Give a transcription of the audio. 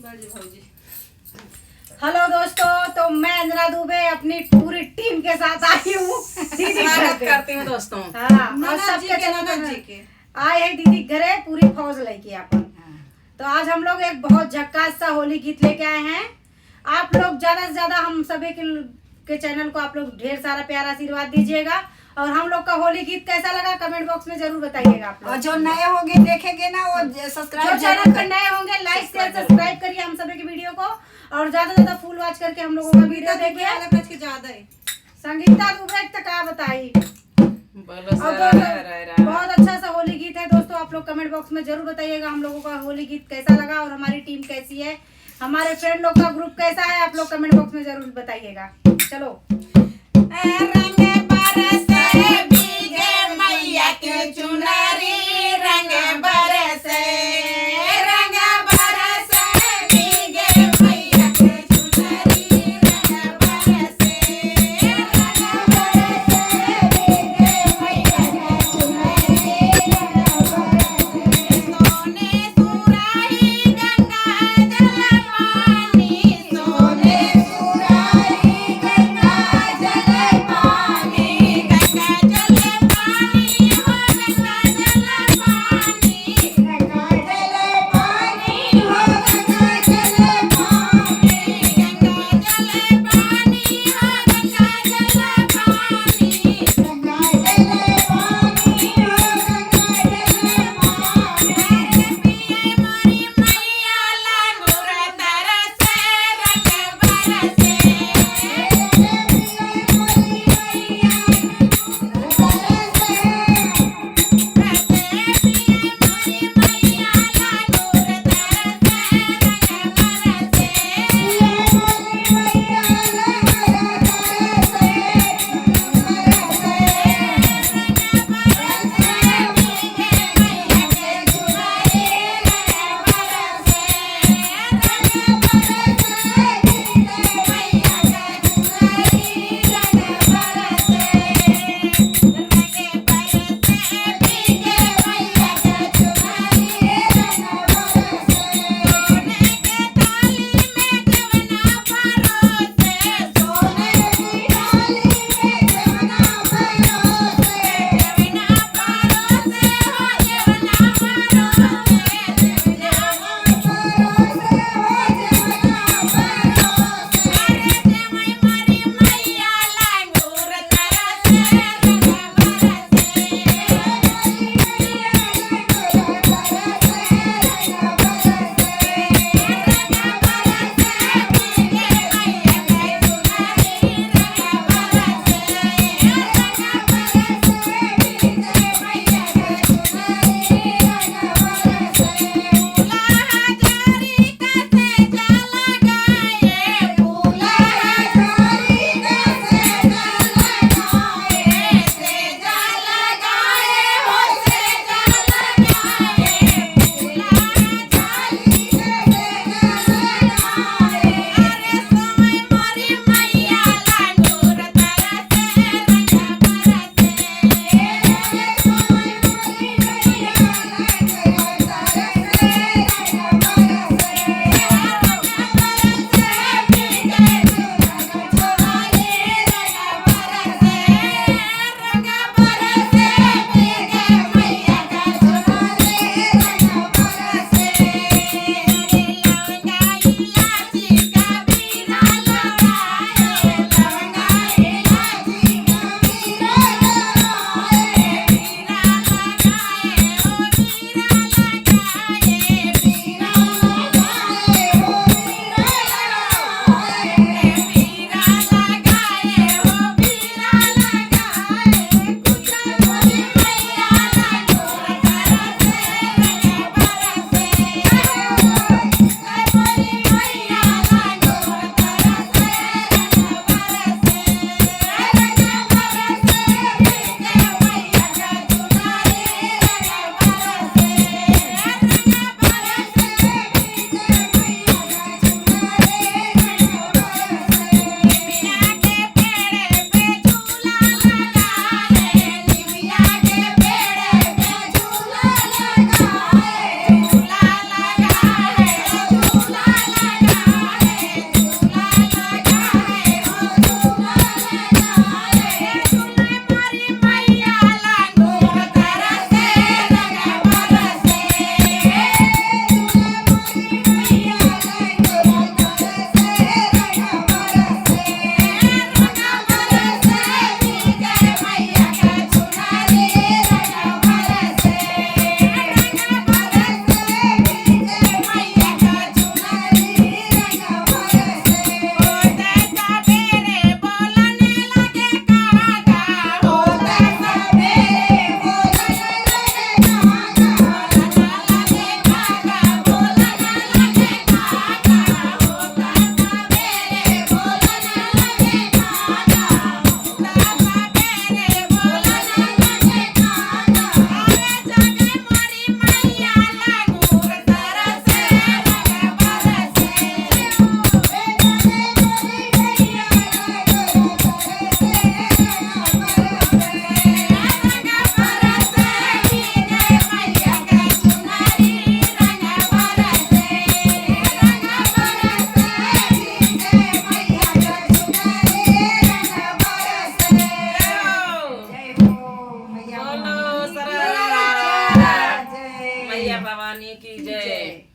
Hello दोस्तों, तो मैं अंजना दुबे अपनी पूरी टीम के साथ आई हूँ दीदी घर पे। करती हूँ दोस्तों। हाँ, और सबके आए हैं दीदी घरे पूरी फौज लेके अपन। तो आज हम लोग एक बहुत झक्कास सा होली गीत लेके आए हैं। आप लोग ज्यादा से ज्यादा हम सभी के चैनल को आप लोग ढेर सारा प्यार आशीर्वाद दीजिएगा। और हम लोग का होली गीत कैसा लगा कमेंट बॉक्स में जरूर बताइएगा आप लोग। और जो नए होंगे देखेंगे ना वो सब्सक्राइब, जो चैनल पर नए होंगे लाइक शेयर सब्सक्राइब करिए हम सभी की वीडियो को। और ज्यादा से ज्यादा फुल वॉच करके हम लोगों का वीडियो देखिए। संगीता दुबे तक क्या बताई। बहुत अच्छा सा होली गीत है दोस्तों, आप लोग कमेंट बॉक्स में जरूर बताइएगा हम लोगों का होली गीत कैसा लगा और हमारी टीम कैसी है, हमारे फ्रेंड लोग का ग्रुप कैसा है, आप लोग कमेंट बॉक्स में जरूर बताइएगा। चलो गंगा जल पानी मैया भवानी की जय।